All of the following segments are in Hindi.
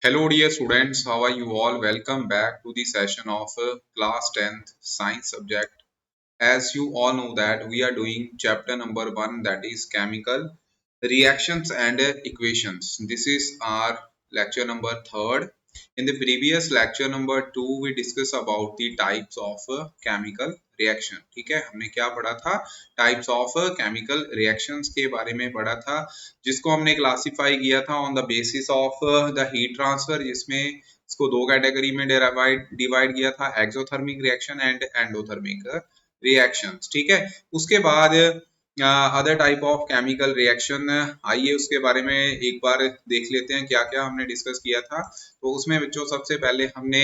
Hello dear students, how are you all? Welcome back to the session of class 10th science subject. As you all know that we are doing chapter number 1, that is chemical reactions and equations. This is our lecture number 3rd. In the previous lecture number 2 we discuss about the types of chemical reaction. ठीक है, हमने क्या पढ़ा था? टाइप्स ऑफ केमिकल रिएक्शंस के बारे में पढ़ा था, जिसको हमने क्लासिफाई किया था on the basis of the heat transfer, जिसमें इसको दो कैटेगरी में डिवाइड किया था, exothermic reaction and endothermic reactions. ठीक है, उसके बाद other type of chemical reaction, आइए उसके बारे में एक बार देख लेते हैं क्या क्या हमने डिस्कस किया था। तो उसमें बच्चों सबसे पहले हमने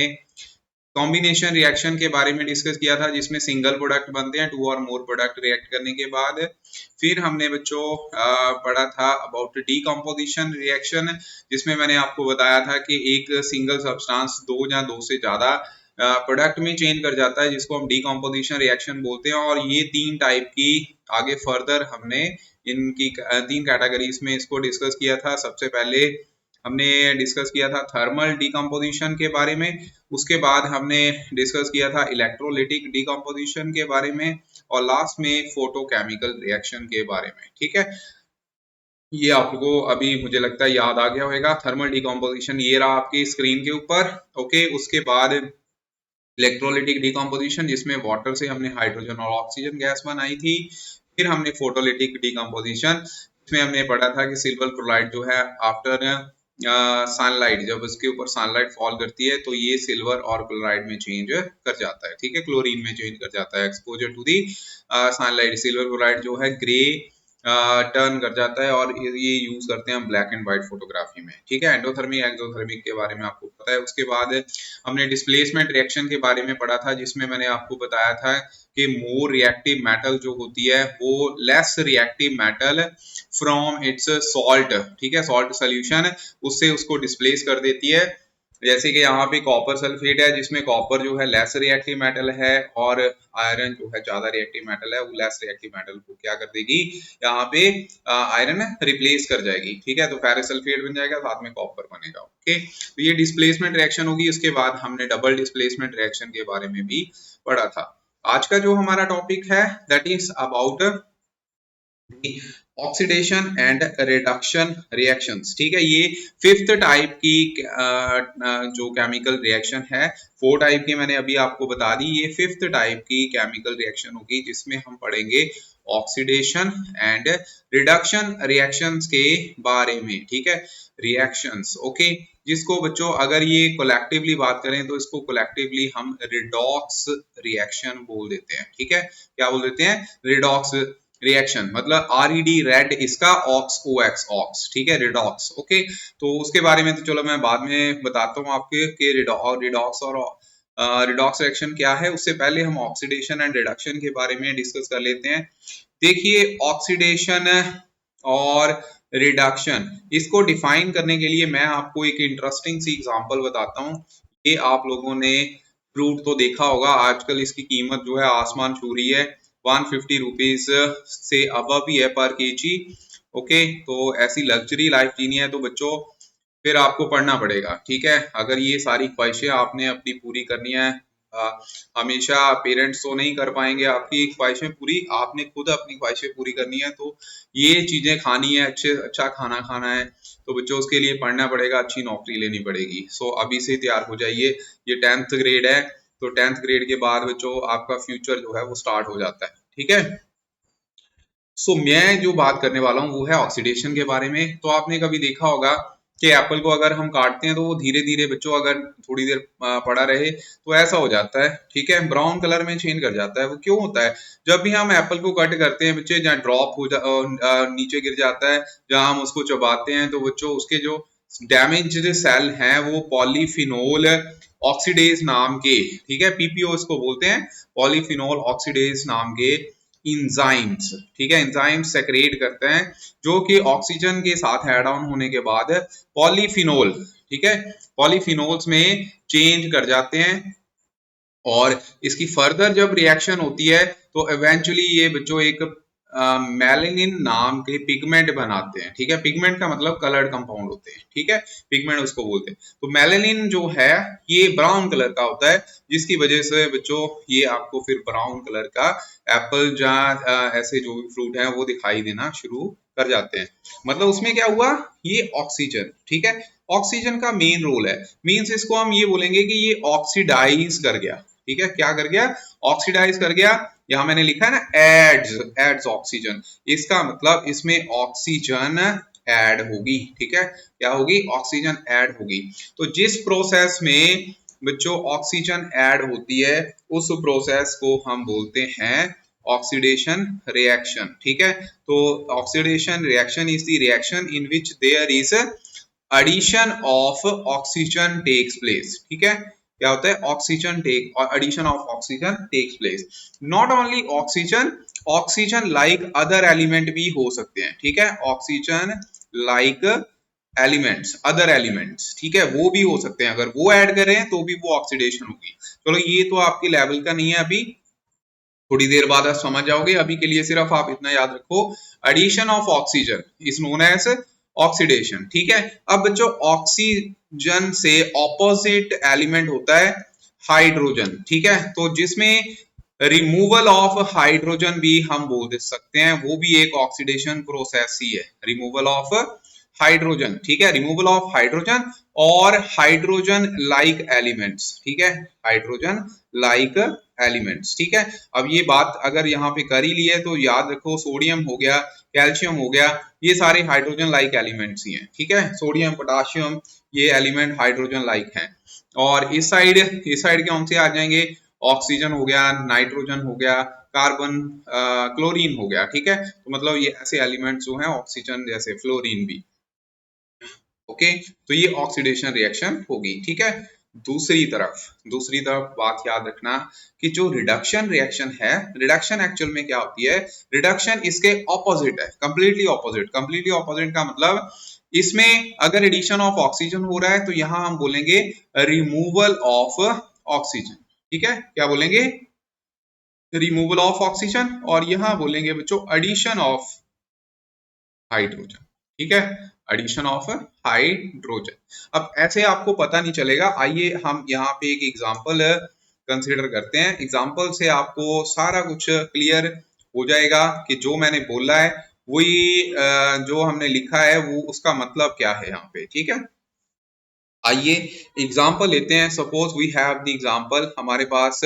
कॉम्बिनेशन रिएक्शन के बारे में डिस्कस किया था, जिसमें सिंगल प्रोडक्ट बनते हैं, टू और मोर प्रोडक्ट रिएक्ट करने के बाद। फिर हमने बच्चों पढ़ा था अबाउट डीकम्पोजिशन रिएक्शन, जिसमें मैंने आपको बताया था कि एक सिंगल सब्सटेंस दो या दो से ज्यादा प्रोडक्ट में चेंज कर जाता है, जिसको हम डीकम्पोजिशन रिएक्शन बोलते हैं। और ये तीन टाइप की आगे फर्दर हमने इनकी तीन कैटेगरीज में इसको डिस्कस किया था। सबसे पहले हमने डिस्कस किया था थर्मल डीकम्पोजिशन के बारे में, उसके बाद हमने डिस्कस किया था इलेक्ट्रोलिटिक डीकम्पोजिशन के बारे में, और लास्ट में फोटोकेमिकल रिएक्शन के बारे में। ठीक है, ये आपको अभी मुझे लगता है याद आ गया होगा। थर्मल डीकम्पोजिशन ये रहा आपकी स्क्रीन के ऊपर। ओके, उसके बाद इलेक्ट्रोलिटिक डीकम्पोजिशन, जिसमें वाटर से हमने हाइड्रोजन और ऑक्सीजन गैस बनाई थी। फिर हमने फोटोलिटिक डीकम्पोजिशन, इसमें हमने पढ़ा था कि सिल्वर क्लोराइड जो है आफ्टर सनलाइट, जब उसके ऊपर सनलाइट फॉल करती है तो ये सिल्वर और क्लोराइड में चेंज कर जाता है। ठीक है, क्लोरीन में चेंज कर जाता है। Exposure to the sunlight silver chloride जो है ग्रे टर्न कर जाता है, और ये यूज करते हैं हम ब्लैक एंड व्हाइट फोटोग्राफी में। ठीक है, एंडोथर्मिक एक्सोथर्मिक के बारे में आपको पता है। उसके बाद हमने डिस्प्लेसमेंट रिएक्शन के बारे में पढ़ा था, जिसमें मैंने आपको बताया था कि मोर रिएक्टिव मेटल जो होती है वो less reactive metal from its salt, ठीक है, सॉल्ट सोल्यूशन, उससे उसको डिस्प्लेस कर देती है। जैसे कि यहाँ पे कॉपर सल्फेट है, जिसमें कॉपर जो है लेस रिएक्टिव मेटल है, और आयरन जो है ज्यादा रिएक्टिव मेटल है, वो लेस रिएक्टिव मेटल को क्या कर देगी, यहाँ पे आयरन रिप्लेस कर जाएगी। ठीक है, तो फेरस सल्फेट बन जाएगा, साथ में कॉपर बनेगा। ओके, तो ये डिस्प्लेसमेंट रिएक्शन होगी। उसके बाद हमने डबल डिस्प्लेसमेंट रिएक्शन के बारे में भी पढ़ा था। आज का जो हमारा टॉपिक है that is about oxidation and reduction reactions. ठीक है, ये फिफ्थ टाइप की जो केमिकल रिएक्शन है, फोर टाइप की मैंने अभी आपको बता दी, ये फिफ्थ टाइप की केमिकल रिएक्शन होगी, जिसमें हम पढ़ेंगे ऑक्सीडेशन एंड रिडक्शन रिएक्शंस के बारे में। ठीक है, रिएक्शंस, ओके, जिसको बच्चों अगर ये कोलेक्टिवली बात करें तो इसको कोलेक्टिवली हम रिडॉक्स रिएक्शन बोल देते हैं। ठीक है, क्या बोल देते हैं? रिडॉक्स रिएक्शन, मतलब RED रेड, इसका ऑक्स OX ऑक्स। ठीक है, रिडॉक्स। ओके, तो उसके बारे में तो चलो मैं बाद में बताता हूँ आपके कि रिडॉक्स और रिडॉक्स रिएक्शन क्या है। उससे पहले हम ऑक्सीडेशन एंड रिडक्शन के बारे में डिस्कस कर लेते हैं। देखिए, ऑक्सीडेशन और रिडक्शन, इसको डिफाइन करने के लिए मैं आपको एक इंटरेस्टिंग सी एग्जांपल बताता हूँ। ये आप लोगों ने फ्रूट तो देखा होगा, आजकल इसकी कीमत जो है आसमान छू रही है, 150 रुपीज से अबव ही है पर केजी। ओके, तो ऐसी लग्जरी लाइफ जीनी है तो बच्चों फिर आपको पढ़ना पड़ेगा। ठीक है, अगर ये सारी ख्वाहिशें आपने अपनी पूरी करनी है, हमेशा पेरेंट्स तो नहीं कर पाएंगे आपकी ख्वाहिशें पूरी, आपने खुद अपनी ख्वाहिशें पूरी करनी है। तो ये चीजें खानी है, अच्छा खाना खाना है, तो बच्चों उसके लिए पढ़ना पड़ेगा, अच्छी नौकरी लेनी पड़ेगी। सो अभी से तैयार हो जाइए। ये 10th ग्रेड है, तो 10th ग्रेड के बाद बच्चों आपका फ्यूचर जो है वो स्टार्ट हो जाता है। ठीक है, सो मैं जो बात करने वाला हूँ वो है ऑक्सीडेशन के बारे में। तो आपने कभी देखा होगा कि एप्पल को अगर हम काटते हैं तो वो धीरे धीरे बच्चों अगर थोड़ी देर पड़ा रहे तो ऐसा हो जाता है। ठीक है, ब्राउन कलर में चेंज कर जाता है। वो क्यों होता है? जब भी हम एप्पल को कट करते हैं बच्चे, जहाँ ड्रॉप हो नीचे गिर जाता है, जहां हम उसको चबाते हैं, तो बच्चों उसके जो डैमेज्ड सेल हैं वो पॉलीफिनोल ऑक्सीडेज नाम के, ठीक है, PPO इसको बोलते हैं, पॉलीफिनोल ऑक्सीडेज नाम के इंजाइम्स, ठीक है, इंजाइम्स सेक्रेट करते हैं, जो कि ऑक्सीजन के साथ एड ऑन होने के बाद पॉलीफिनोल, ठीक है, पॉलीफिनोल्स में चेंज कर जाते हैं। और इसकी फर्दर जब रिएक्शन होती है तो इवेंचुअली ये बच्चों एक मेलेनिन नाम के पिगमेंट बनाते हैं, ठीक है। पिगमेंट का मतलब कलर्ड कंपाउंड होते हैं, ठीक है, पिगमेंट उसको बोलते हैं। तो मेलेनिन जो है ये ब्राउन कलर का होता है, जिसकी वजह से बच्चों ये आपको फिर ब्राउन कलर का एप्पल जहाँ ऐसे जो भी फ्रूट है वो दिखाई देना शुरू कर जाते हैं। मतलब उसमें क्या हुआ, ये ऑक्सीजन, ठीक है, ऑक्सीजन का मेन रोल है। मीन्स इसको हम ये बोलेंगे कि ये ऑक्सीडाइज कर गया, ठीक है, क्या कर गया, ऑक्सीडाइज कर गया। यहां मैंने लिखा है ना एड्स ऑक्सीजन, इसका मतलब इसमें ऑक्सीजन ऐड होगी, ठीक है, क्या होगी, ऑक्सीजन ऐड होगी। तो जिस प्रोसेस में बच्चों ऑक्सीजन ऐड होती है उस प्रोसेस को हम बोलते हैं ऑक्सीडेशन रिएक्शन, ठीक है। तो oxidation reaction is the reaction in which there is addition of oxygen takes place, ठीक है, क्या होता है, ऑक्सीजन टेक और addition of oxygen takes place. Not only oxygen, oxygen like other element भी हो सकते हैं, ठीक है, oxygen like elements, other elements, ठीक है, वो भी हो सकते हैं, अगर वो ऐड करें तो भी वो ऑक्सीडेशन होगी। चलो ये तो आपके लेवल का नहीं है, अभी थोड़ी देर बाद आप समझ जाओगे, अभी के लिए सिर्फ आप इतना याद रखो, addition of oxygen is known as oxidation, ठीक है। अब बच्चों ऑक्सीजन से ऑपोजिट एलिमेंट होता है हाइड्रोजन, ठीक है, तो जिसमें रिमूवल ऑफ हाइड्रोजन भी हम बोल सकते हैं, वो भी एक ऑक्सीडेशन प्रोसेस ही है, रिमूवल ऑफ हाइड्रोजन, ठीक है, रिमूवल ऑफ हाइड्रोजन और हाइड्रोजन लाइक एलिमेंट्स, ठीक है, हाइड्रोजन लाइक एलिमेंट्स, ठीक है। अब ये बात अगर यहाँ पे कर ही ली है तो याद रखो, सोडियम हो गया, कैल्शियम हो गया, ये सारे हाइड्रोजन लाइक एलिमेंट्स ही हैं, ठीक है, सोडियम पोटाशियम ये एलिमेंट हाइड्रोजन लाइक हैं। और इस साइड कौन से आ जाएंगे, ऑक्सीजन हो गया, नाइट्रोजन हो गया, कार्बन क्लोरीन हो गया, ठीक है। तो मतलब ये ऐसे एलिमेंट्स जो हैं ऑक्सीजन जैसे फ्लोरीन भी, ओके, तो ये ऑक्सीडेशन रिएक्शन होगी, ठीक है। दूसरी तरफ बात याद रखना कि जो रिडक्शन रिएक्शन है, रिडक्शन एक्चुअल में क्या होती है, रिडक्शन इसके ऑपोजिट है, कंप्लीटली ऑपोजिट। कंप्लीटली ऑपोजिट का मतलब इसमें अगर एडिशन ऑफ ऑक्सीजन हो रहा है तो यहां हम बोलेंगे रिमूवल ऑफ ऑक्सीजन, ठीक है, क्या बोलेंगे, रिमूवल ऑफ ऑक्सीजन, और यहां बोलेंगे बच्चों एडिशन ऑफ हाइड्रोजन, ठीक है, एडिशन ऑफ हाइड्रोजन। अब ऐसे आपको पता नहीं चलेगा, आइए हम यहाँ पे एक एग्जांपल कंसीडर करते हैं, एग्जांपल से आपको सारा कुछ क्लियर हो जाएगा कि जो मैंने बोला है वही जो हमने लिखा है वो उसका मतलब क्या है यहाँ पे, ठीक है। आइए एग्जांपल लेते हैं, suppose we have the example, हमारे पास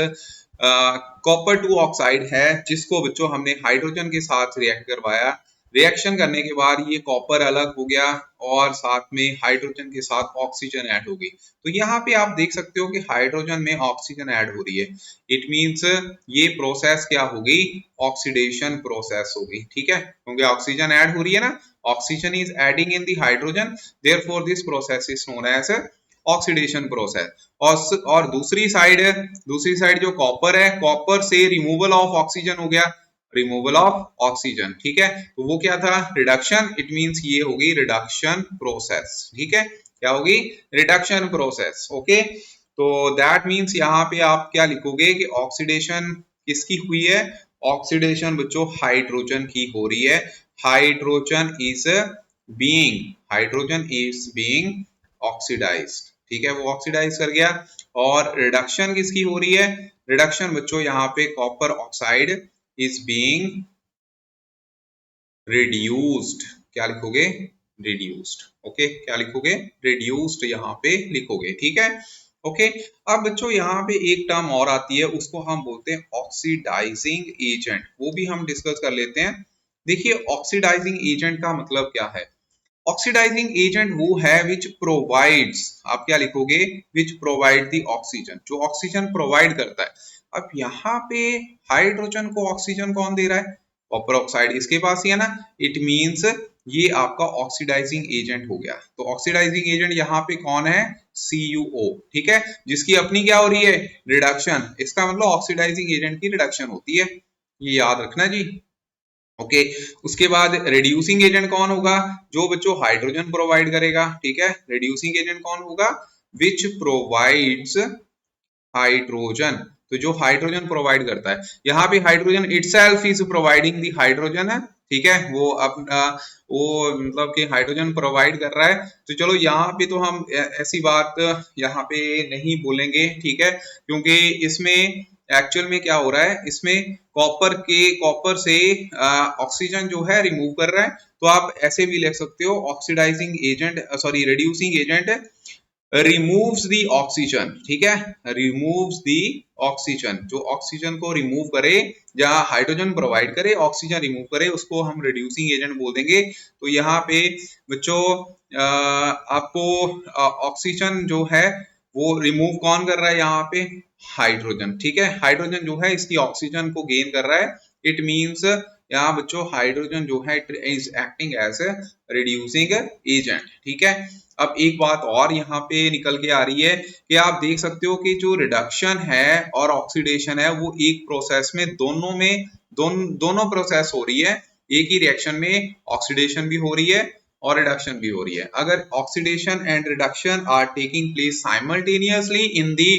कॉपर 2 ऑक्साइड है जिसको बच्चों हमने हाइड्रोजन के साथ रिएक्ट करवाया, रिएक्शन करने के बाद ये कॉपर अलग हो गया और साथ में हाइड्रोजन के साथ ऑक्सीजन ऐड हो गई। तो यहाँ पे आप देख सकते हो कि हाइड्रोजन में ऑक्सीजन ऐड हो रही है, इट मींस ये प्रोसेस क्या होगी, ऑक्सीडेशन प्रोसेस होगी, ठीक है, क्योंकि ऑक्सीजन ऐड हो रही है ना, oxygen is adding in the hydrogen, therefore this process is known as oxidation process. और दूसरी साइड जो कॉपर है, कॉपर से रिमूवल ऑफ ऑक्सीजन हो गया, रिमूवल ऑफ ऑक्सीजन, ठीक है, तो वो क्या था, रिडक्शन, इट मींस ये होगी रिडक्शन प्रोसेस, ठीक है, क्या होगी, रिडक्शन प्रोसेस, ओके। तो दैट मींस यहाँ पे आप क्या लिखोगे कि ऑक्सीडेशन किसकी हुई है, ऑक्सीडेशन बच्चों हाइड्रोजन की हो रही है, हाइड्रोजन इज बीइंग ऑक्सीडाइज्ड, ठीक है, वो ऑक्सीडाइज कर गया। और रिडक्शन किसकी हो रही है, रिडक्शन बच्चों यहाँ पे copper oxide is being reduced, क्या लिखोगे, रिड्यूस्ड, ओके, क्या लिखोगे, रिड्यूस्ड यहाँ पे लिखोगे, ठीक है, ओके। अब बच्चों यहाँ पे एक टर्म और आती है, उसको हम बोलते हैं ऑक्सीडाइजिंग एजेंट, वो भी हम डिस्कस कर लेते हैं। देखिए ऑक्सीडाइजिंग एजेंट का मतलब क्या है, ऑक्सीडाइजिंग एजेंट वो है विच प्रोवाइड्स, आप क्या लिखोगे, विच प्रोवाइड द ऑक्सीजन, जो ऑक्सीजन प्रोवाइड करता है। अब यहाँ पे हाइड्रोजन को ऑक्सीजन कौन दे रहा है, कॉपर ऑक्साइड इसके पास ही है ना, इट मींस ये आपका ऑक्सीडाइजिंग एजेंट हो गया। तो ऑक्सीडाइजिंग एजेंट यहाँ पे कौन है, CuO, ठीक है, जिसकी अपनी क्या हो रही है, रिडक्शन, इसका मतलब ऑक्सीडाइजिंग एजेंट की रिडक्शन होती है, ये याद रखना जी, ओके। उसके बाद रिड्यूसिंग एजेंट कौन होगा, जो बच्चों हाइड्रोजन प्रोवाइड करेगा, ठीक है, रिड्यूसिंग एजेंट कौन होगा, विच प्रोवाइड्स हाइड्रोजन, तो जो हाइड्रोजन प्रोवाइड करता है, यहाँ पे hydrogen itself is providing the hydrogen है, ठीक है, वो अपना वो मतलब कि हाइड्रोजन प्रोवाइड कर रहा है। तो चलो यहाँ पे तो हम ऐसी बात यहाँ पे नहीं बोलेंगे, ठीक है, क्योंकि इसमें एक्चुअल में क्या हो रहा है, इसमें कॉपर से ऑक्सीजन जो है रिमूव कर रहा है। तो आप ऐसे भी लिख सकते हो, oxidising agent sorry reducing agent removes the oxygen, ठीक है, रिमूव्स दी ऑक्सीजन, जो ऑक्सीजन को रिमूव करे, जहां हाइड्रोजन प्रोवाइड करे ऑक्सीजन रिमूव करे, उसको हम रिड्यूसिंग एजेंट बोल देंगे। तो यहाँ पे बच्चों आपको ऑक्सीजन जो है वो रिमूव कौन कर रहा है, यहाँ पे हाइड्रोजन, ठीक है, हाइड्रोजन जो है इसकी ऑक्सीजन को गेन कर रहा है। इट मीन्स यहाँ बच्चों हाइड्रोजन जो है it is acting as a reducing agent, ठीक है। अब एक बात और यहाँ पे निकल के आ रही है कि आप देख सकते हो कि जो रिडक्शन है और ऑक्सीडेशन है वो एक प्रोसेस में दोनों प्रोसेस हो रही है, एक ही रिएक्शन में ऑक्सीडेशन भी हो रही है और रिडक्शन भी हो रही है। अगर oxidation and reduction are taking place simultaneously in the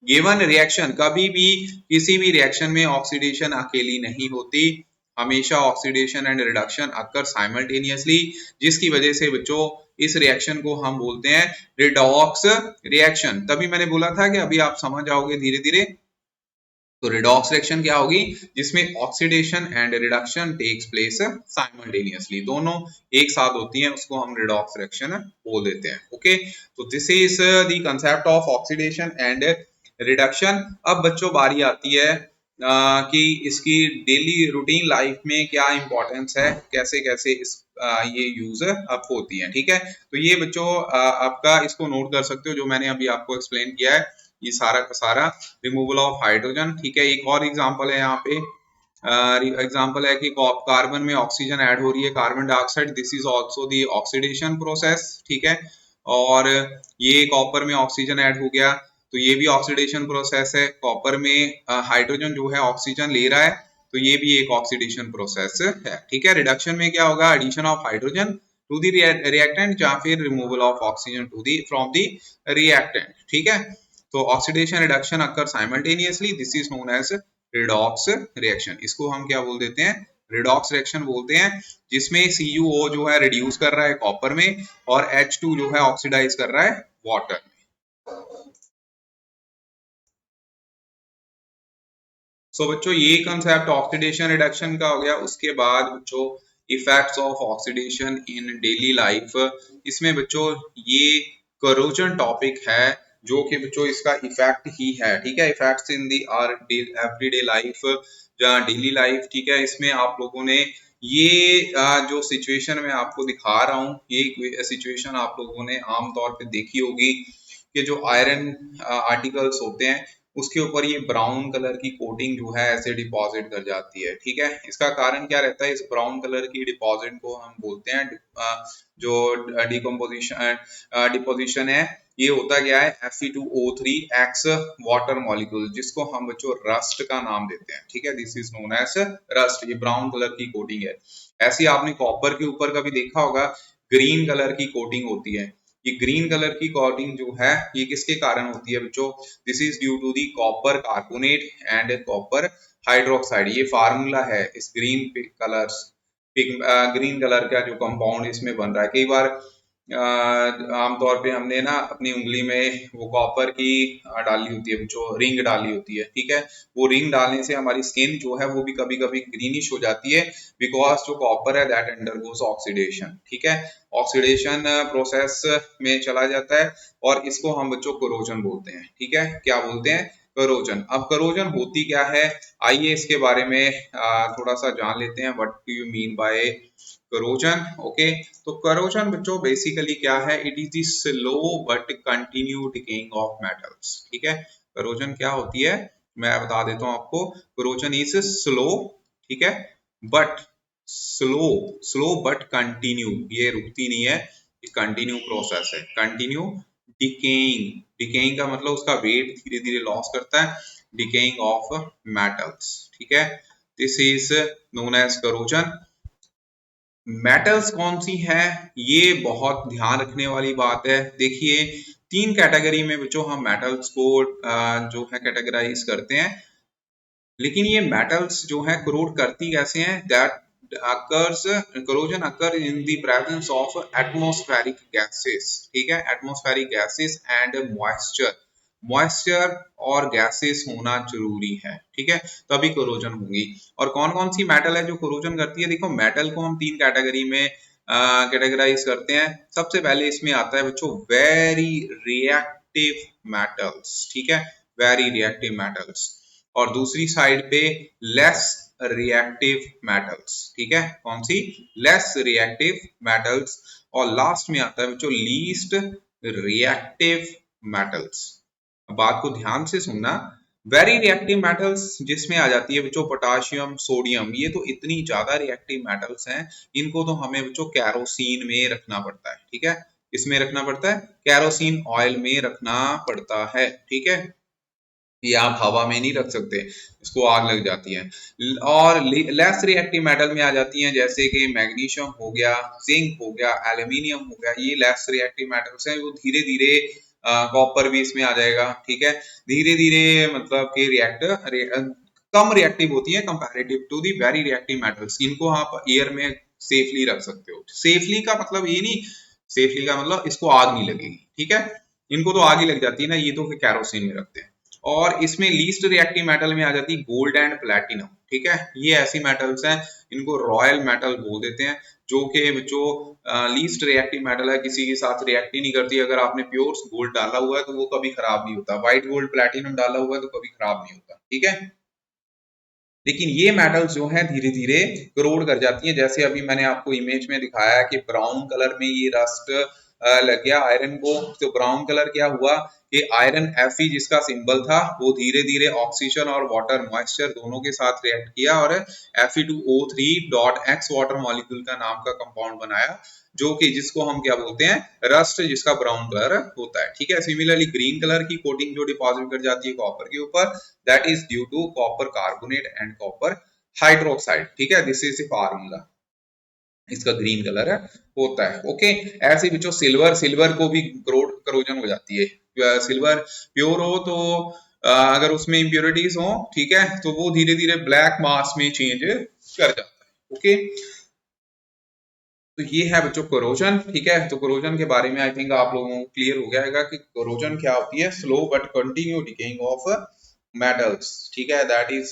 given reaction, कभी भी किसी भी रिएक्शन में ऑक्सीडेशन अकेली नहीं होती, हमेशा oxidation and reduction occur simultaneously, जिसकी वजह से बच्चों इस रिएक्शन को हम बोलते हैं रिडॉक्स रिएक्शन। तभी मैंने बोला था कि अभी आप समझ जाओगे धीरे धीरे। तो रिडॉक्स रिएक्शन क्या होगी, जिसमें oxidation and reduction takes place simultaneously, दोनों एक साथ होती हैं, उसको हम रिडॉक्स रिएक्शन बोल देते हैं। ओके, तो this is the concept of oxidation and reduction. अब बच्चों बारी आती है कि इसकी डेली रूटीन लाइफ में क्या इंपॉर्टेंस है, कैसे कैसे ये यूज अब होती है, ठीक है। तो ये बच्चों आपका इसको नोट कर सकते हो, जो मैंने अभी आपको एक्सप्लेन किया है, ये सारा का सारा रिमूवल ऑफ हाइड्रोजन, ठीक है। एक और एग्जांपल है यहाँ पे, एग्जांपल है कि कार्बन में ऑक्सीजन ऐड हो रही है, carbon dioxide, this is also the oxidation process, ठीक है। और ये कॉपर में ऑक्सीजन ऐड हो गया, तो ये भी ऑक्सीडेशन प्रोसेस है। कॉपर में हाइड्रोजन जो है ऑक्सीजन ले रहा है, तो ये भी एक ऑक्सीडेशन प्रोसेस है, ठीक है। रिडक्शन में क्या होगा, addition of hydrogen to the reactant या फिर removal of oxygen to the from the reactant, ठीक है। तो oxidation reduction occur simultaneously, this is known as redox reaction. इसको हम क्या बोल देते हैं, रिडॉक्स रिएक्शन बोलते हैं, जिसमें CuO जो है रिड्यूस कर रहा है कॉपर में और H2 जो है ऑक्सीडाइज कर रहा है वाटर में। सो बच्चों ये कंसेप्ट ऑक्सीडेशन रिडक्शन का हो गया। उसके बाद बच्चों effects of oxidation in daily life, इसमें बच्चों ये करोजन टॉपिक है, जो कि बच्चों इसका इफेक्ट ही है, ठीक है। Effects in the our everyday life, जहाँ डेली लाइफ, ठीक है। इसमें आप लोगों ने ये जो सिचुएशन मैं आपको दिखा रहा हूँ, ये सिचुएशन आप लोगों ने आमतौर पे देखी होगी कि जो आयरन आर्टिकल्स होते हैं उसके ऊपर ये ब्राउन कलर की कोटिंग जो है ऐसे डिपॉजिट कर जाती है, ठीक है। इसका कारण क्या रहता है, इस ब्राउन कलर की डिपॉजिट को हम बोलते हैं जो डिपोजिशन है, ये होता क्या है, Fe2O3 वाटर मॉलिक्यूल, जिसको हम बच्चों रस्ट का नाम देते हैं, ठीक है। This is known as rust, ये ब्राउन कलर की कोटिंग है। ऐसे आपने कॉपर के ऊपर कभी देखा होगा ग्रीन कलर की कोटिंग होती है। ये ग्रीन कलर की कोटिंग जो है ये किसके कारण होती है बच्चों, this is due to the copper carbonate and copper hydroxide. ये फार्मूला है इस ग्रीन कलर का जो कंपाउंड इसमें बन रहा है। कई बार आमतौर पे हमने ना अपनी उंगली में वो कॉपर की डाली होती है, जो रिंग डाली होती है, ठीक है। वो रिंग डालने से हमारी स्किन जो है वो भी कभी कभी ग्रीनिश हो जाती है, बिकॉज जो कॉपर है दैट अंडरगोस ऑक्सीडेशन, ठीक है। ऑक्सीडेशन प्रोसेस में चला जाता है और इसको हम बच्चों कोरोजन बोलते हैं, ठीक है। क्या बोलते हैं, करोजन। अब करोजन होती क्या है, आइए इसके बारे में थोड़ा सा जान लेते हैं, what do you mean by corrosion. Okay, तो करोजन बच्चों बेसिकली क्या है, it is the slow but continue decaying of metals, ठीक है। करोजन क्या होती है, मैं बता देता हूं आपको, करोजन इज स्लो, ठीक है, बट स्लो बट कंटिन्यू, ये रुकती नहीं है, ये कंटिन्यू प्रोसेस है, कंटिन्यू डिकेइंग। डिकेइंग का मतलब उसका वेट धीरे धीरे लॉस करता है, डिकेइंग ऑफ मेटल्स, ठीक है। This is known as corrosion. Metals कौन सी हैं, ये बहुत ध्यान रखने वाली बात है। देखिए तीन कैटेगरी में बच्चों हम मेटल्स को जो है कैटेगराइज करते हैं, लेकिन ये मेटल्स जो है करोड करती कैसे हैं, that occurs corrosion occur in the presence of atmospheric gases, ठीक है, atmospheric gases and moisture, moisture और गैसेस होना जरूरी है, ठीक है, तभी कोरोजन होगी। और कौन कौन सी मेटल है जो कोरोजन करती है, देखो मेटल को हम तीन कैटेगरी में कैटेगराइज करते हैं। सबसे पहले इसमें आता है बच्चों वेरी रिएक्टिव मेटल्स, ठीक है, वेरी रिएक्टिव मेटल्स, और दूसरी साइड पे लेस रिएक्टिव मेटल्स, ठीक है, कौन सी, लेस रिएक्टिव मेटल्स, और लास्ट में आता है बच्चों लीस्ट रिएक्टिव मेटल्स। बात को ध्यान से सुनना, वेरी रिएक्टिव मेटल्स जिसमें आ जाती है बच्चों पोटाशियम, सोडियम, ये तो इतनी ज्यादा रिएक्टिव मेटल्स हैं, इनको तो हमें बच्चों कैरोसिन में रखना पड़ता है, ठीक है, इसमें रखना पड़ता है, कैरोसिन ऑयल में रखना पड़ता है, ठीक है, ये आप हवा में नहीं रख सकते, इसको आग लग जाती है। और लेस रिएक्टिव मेटल में आ जाती हैं जैसे कि मैग्नीशियम हो गया, जिंक हो गया, एल्यूमिनियम हो गया, ये लेस रिएक्टिव मेटल्स हैं, वो धीरे धीरे, कॉपर भी इसमें आ जाएगा, ठीक है, धीरे धीरे मतलब कि कम रिएक्टिव होती है comparative to the very reactive metals, इनको आप एयर में सेफली रख सकते हो। सेफली का मतलब ये नहीं, सेफली का मतलब इसको आग नहीं लगेगी, ठीक है, इनको तो आग ही लग जाती है ना, ये तो फिर कैरोसिन में रखते हैं। और इसमें लीस्ट रिएक्टिव मेटल में आ जाती है गोल्ड एंड प्लैटिनम, ठीक है, ये ऐसी मेटल्स हैं, इनको रॉयल मेटल बोल देते हैं, जो कि जो लीस्ट रिएक्टिव मेटल है, किसी के साथ रिएक्ट ही नहीं करती। अगर आपने प्योर गोल्ड डाला हुआ है तो वो कभी खराब नहीं होता, व्हाइट गोल्ड प्लैटिनम डाला हुआ है तो कभी खराब नहीं होता, ठीक है। लेकिन ये मेटल्स जो है धीरे धीरे करोड कर जाती हैं, जैसे अभी मैंने आपको इमेज में दिखाया है कि ब्राउन कलर में ये रस्ट लग गया आयरन को, तो ब्राउन कलर क्या हुआ कि आयरन Fe जिसका सिंबल था वो धीरे धीरे ऑक्सीजन और वाटर मॉइस्चर दोनों के साथ रिएक्ट किया और Fe2O3.X वाटर मॉलिक्यूल का नाम का कंपाउंड बनाया, जो कि जिसको हम क्या बोलते हैं, रस्ट, जिसका ब्राउन कलर होता है, ठीक है। सिमिलरली ग्रीन कलर की कोटिंग जो डिपॉजिट कर जाती है कॉपर के ऊपर, that is due to copper carbonate and copper hydroxide, ठीक है, दिस इज द फार्मूला, इसका ग्रीन कलर है होता है, ओके। ऐसे बच्चों सिल्वर, सिल्वर को भी करोजन हो जाती है, सिल्वर प्योर हो तो अगर उसमें इम्प्योरिटीज हो, ठीक है, तो वो धीरे धीरे ब्लैक मास में चेंज कर जाता है, ओके। तो ये है बच्चों कोरोजन, ठीक है, तो कोरोजन के बारे में आई थिंक आप लोगों को क्लियर हो गया है कि कोरोजन क्या होती है, slow but continue decaying of metals, ठीक है, that is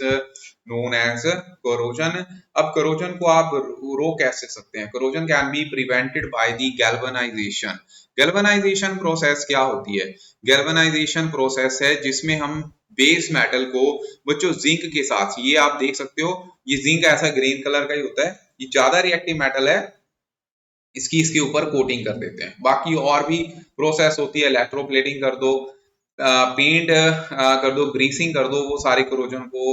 known as corrosion. अब कोरोजन को आप रोक कैसे सकते हैं, corrosion can be prevented by the galvanisation. Galvanisation process क्या होती है, गैल्वेनाइजेशन प्रोसेस है जिसमें हम बेस मेटल को बच्चों जिंक के साथ, ये आप देख सकते हो, ये जिंक ऐसा ग्रीन कलर का ही होता है, ये ज्यादा रिएक्टिव मेटल है, इसके ऊपर कोटिंग कर देते हैं। बाकी और भी प्रोसेस होती है, इलेक्ट्रोप्लेटिंग कर दो, पेंट कर दो, ग्रीसिंग कर दो, वो सारे कोरोजन को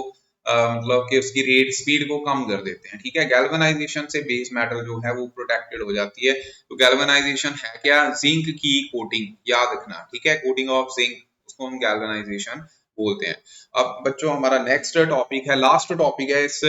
मतलब कि उसकी रेट स्पीड को कम कर देते हैं, ठीक है। गैल्वेनाइजेशन से बेस मेटल जो है वो प्रोटेक्टेड हो जाती है। तो गैल्वेनाइजेशन है क्या, जिंक की कोटिंग, याद रखना, ठीक है, कोटिंग ऑफ जिंक, उसको हम गैल्वेनाइजेशन बोलते हैं। अब बच्चों हमारा नेक्स्ट टॉपिक है, लास्ट टॉपिक है इस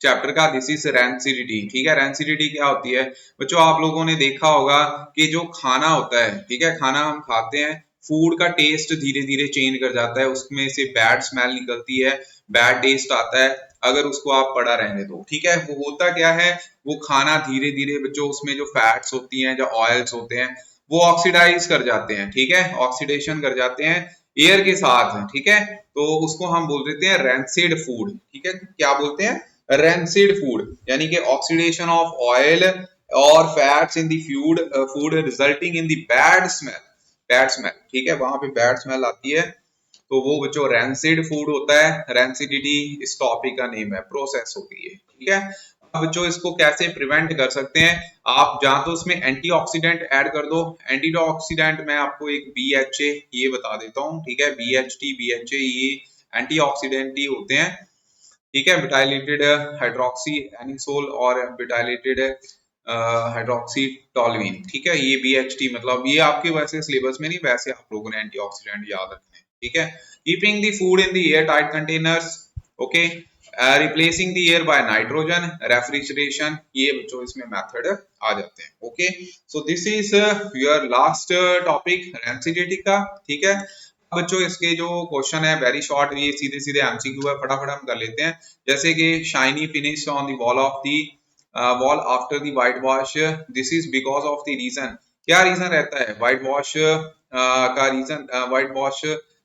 चैप्टर का, दिस इज रेंसिडिटी, ठीक है। रेंसिडिटी क्या होती है बच्चों, आप लोगों ने देखा होगा कि जो खाना होता है, ठीक है, खाना हम खाते हैं, फूड का टेस्ट धीरे धीरे चेंज कर जाता है, उसमें से बैड स्मेल निकलती है, बैड टेस्ट आता है अगर उसको आप पड़ा रहने दो, ठीक है। वो होता क्या है, वो खाना धीरे धीरे बच्चों उसमें जो फैट्स होती हैं, जो ऑयल्स होते हैं, वो ऑक्सीडाइज कर जाते हैं, ठीक है, ऑक्सीडेशन कर जाते हैं एयर के साथ, ठीक है, तो उसको हम बोल देते हैं रेंसिड फूड, ठीक है, क्या बोलते हैं, रेंसिड फूड, यानी कि ऑक्सीडेशन ऑफ ऑयल और fats in the food resulting in the bad smell, bad smell, ठीक है, वहां पे बैड स्मेल आती है, तो वो बच्चों रेंसिड फूड होता है। रेंसिडिटी इस टॉपिक का नेम है, प्रोसेस होती है, ठीक है। अब बच्चों इसको कैसे प्रिवेंट कर सकते हैं, आप जहां तो उसमें एंटीऑक्सीडेंट ऐड कर दो, एंटीऑक्सीडेंट मैं आपको एक BHA ये बता देता हूँ, ठीक है, BHT BHA ये एंटीऑक्सीडेंट ही होते हैं, ठीक है, बिटाइलेटेड हाइड्रोक्सी एनिसोल और बिटाइलेटेड हाइड्रोक्सी टोलुइन, ठीक है, ये BHT मतलब ये आपके वैसे सिलेबस में नहीं, वैसे आप लोगों ने एंटीऑक्सीडेंट याद रखने, ठीक है। Keeping the food in the air tight containers, okay, replacing the air by nitrogen, refrigeration, ये बच्चों इसमें मेथड आ जाते हैं। Okay, so this is your last topic rancidity का। ठीक है, बच्चों इसके जो क्वेश्चन है वेरी शॉर्ट, ये सीधे सीधे एमसीक्यू है, फटाफट हम कर लेते हैं। जैसे कि shiny finish on the wall of the wall after the white wash, this is because of the reason. क्या रीजन रहता है व्हाइट वॉश का? रीजन व्हाइट वॉश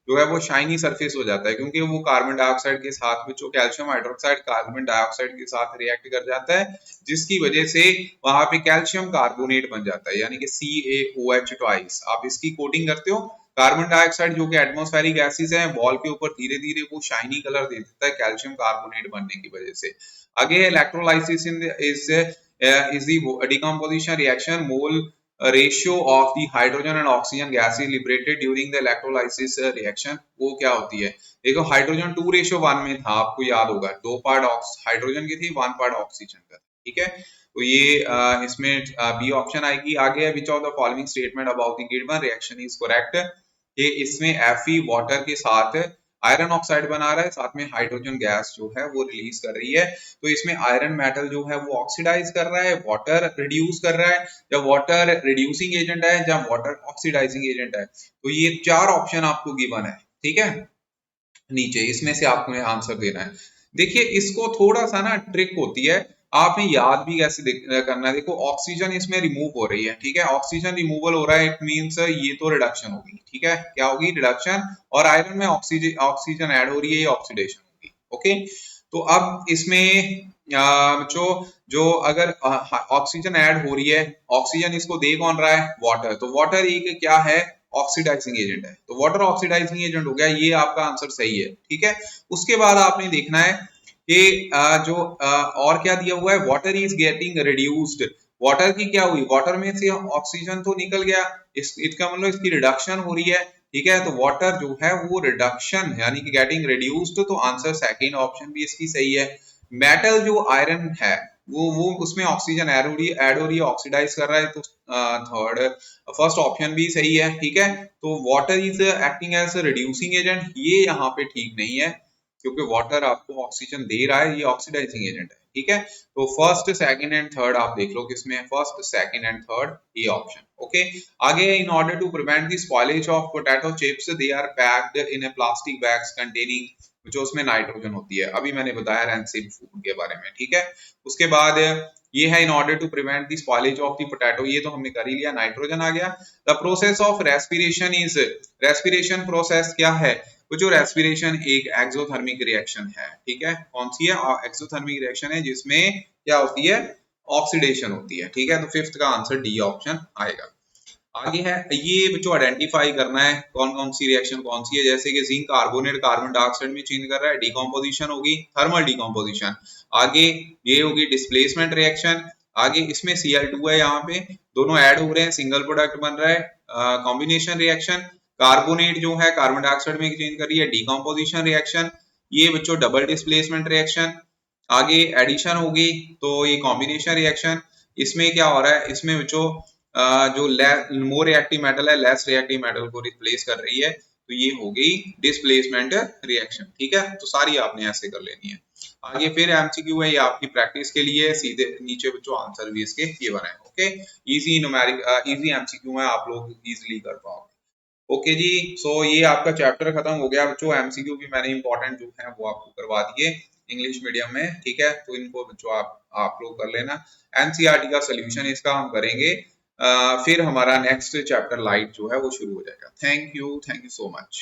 जो है वो शाइनी सरफेस हो जाता है क्योंकि वो कार्बन डाइऑक्साइड के साथ में जो कैल्शियम हाइड्रोक्साइड कार्बन डाइऑक्साइड के साथ रिएक्ट कर जाता है, जिसकी वजह से वहां पे कैल्शियम कार्बोनेट बन जाता है, यानी कि CaOH ट्वाइस। आप इसकी कोटिंग करते हो, कार्बन डाइऑक्साइड जो कि एटमॉस्फेरिक गैसेस है, वॉल के ऊपर धीरे धीरे वो शाइनी कलर दे देता है कैल्शियम कार्बोनेट बनने की वजह से। आगे electrolysis is the decomposition reaction, mole ratio of the hydrogen and oxygen gas is liberated during the electrolysis reaction। वो क्या होती है? देखो हाइड्रोजन 2:1 में था, आपको याद होगा, 2 पार्ट हाइड्रोजन की थी, 1 पार्ट ऑक्सीजन का। ठीक है, तो ये इसमें बी ऑप्शन आएगी। आगे है which of the following statement about the given reaction is correct. ये इसमें Fe वाटर के साथ आयरन ऑक्साइड बना रहा है, साथ में हाइड्रोजन गैस जो है वो रिलीज कर रही है। तो इसमें आयरन मेटल जो है वो ऑक्सीडाइज कर रहा है, वाटर रिड्यूस कर रहा है, या वाटर रिड्यूसिंग एजेंट है, या वाटर ऑक्सीडाइजिंग एजेंट है। तो ये 4 ऑप्शन आपको गिवन है। ठीक है, नीचे इसमें से आपको आंसर देना है। देखिए इसको थोड़ा सा ना ट्रिक होती है, आपने याद भी कैसे करना है। देखो ऑक्सीजन इसमें रिमूव हो रही है, ठीक है, ऑक्सीजन रिमूवल हो रहा है, इट मींस ये तो रिडक्शन होगी। ठीक है, क्या होगी? रिडक्शन। और आयरन में ऑक्सीजन ऐड हो रही है, ये ऑक्सीडेशन होगी। ओके, तो अब इसमें जो जो अगर ऑक्सीजन ऐड हो रही है, ऑक्सीजन इसको दे कौन रहा है? वाटर। तो वाटर एक क्या है? ऑक्सीडाइजिंग एजेंट है, तो वाटर ऑक्सीडाइजिंग एजेंट हो गया, ये आपका आंसर सही है। ठीक है, उसके बाद आपने देखना है कि और क्या दिया हुआ है? Water is getting reduced. Water की क्या हुई? वाटर में से ऑक्सीजन तो निकल गया, इसका मतलब इसकी रिडक्शन हो रही है। ठीक है, तो वाटर जो है वो रिडक्शन यानी कि गेटिंग रिड्यूस्ड, तो आंसर सेकंड ऑप्शन भी इसकी सही है। मेटल जो आयरन है वो उसमें ऑक्सीजन ऐड हो रही है, ऑक्सीडाइज कर रहा है, तो थर्ड फर्स्ट ऑप्शन भी सही है। ठीक है, तो water is acting as reducing agent, ये यहाँ पे ठीक नहीं है क्योंकि वाटर आपको ऑक्सीजन दे रहा है, ये ऑक्सीडाइजिंग एजेंट है। ठीक है, तो फर्स्ट सेकंड एंड थर्ड आप देख लो किसमें है, फर्स्ट सेकंड एंड थर्ड ये ऑप्शन। ओके, आगे in order to prevent the spoilage of potato chips they are packed in a plastic bags containing, जो उसमें नाइट्रोजन होती है, अभी मैंने बताया रैंसिड फूड के बारे में। ठीक है, उसके बाद ये है in order to prevent the spoilage of the potato, ये तो हमने कर ही लिया, नाइट्रोजन आ गया। The process of respiration is, respiration process क्या है? वो जो रेस्पिरेशन एक एक्सोथर्मिक रिएक्शन है। ठीक है, कौन सी है? एक्सोथर्मिक रिएक्शन है जिसमें क्या होती है? ऑक्सीडेशन होती है। ठीक है, तो फिफ्थ का आंसर डी ऑप्शन आएगा। आगे है ये बच्चों आइडेंटिफाई करना है कौन कौन सी रिएक्शन कौन सी है, जैसे कि जिंक कार्बोनेट कार्बन डाइऑक्साइड में चेंज कर रहा है, डिकम्पोजिशन होगी, थर्मल डिकम्पोजिशन। आगे ये होगी डिस्प्लेसमेंट रिएक्शन। आगे इसमें Cl2 है, यहाँ पे दोनों ऐड हो रहे हैं, सिंगल प्रोडक्ट बन रहा है, कॉम्बिनेशन रिएक्शन। कार्बोनेट जो है कार्बन डाइऑक्साइड में चेंज कर रही है, डिकम्पोजिशन रिएक्शन। ये बच्चों डबल डिस्प्लेसमेंट रिएक्शन। आगे एडिशन होगी तो ये कॉम्बिनेशन रिएक्शन। इसमें क्या हो रहा है? इसमें बच्चों जो मोर रिएक्टिव मेटल है लेस रिएक्टिव मेटल को रिप्लेस कर रही है, तो ये हो गई डिस्प्लेसमेंट रिएक्शन। ठीक है, तो सारी आपने ऐसे कर लेनी है। आगे फिर एमसीक्यू है, ये आपकी प्रैक्टिस के लिए, सीधे नीचे बच्चों आंसर भी इसके ये बनाए। Okay, easy numeric easy MCQ है, आप लोग इजीली कर पाओगे। ओके जी, सो ये आपका चैप्टर खत्म हो गया बच्चों। एमसीक्यू भी मैंने इंपॉर्टेंट जो है वो आपको करवा दिए इंग्लिश मीडियम में। ठीक है, तो इनको बच्चों आप लोग कर लेना। एनसीईआरटी का सोल्यूशन इसका हम करेंगे, फिर हमारा नेक्स्ट चैप्टर लाइट जो है वो शुरू हो जाएगा। Thank you so much.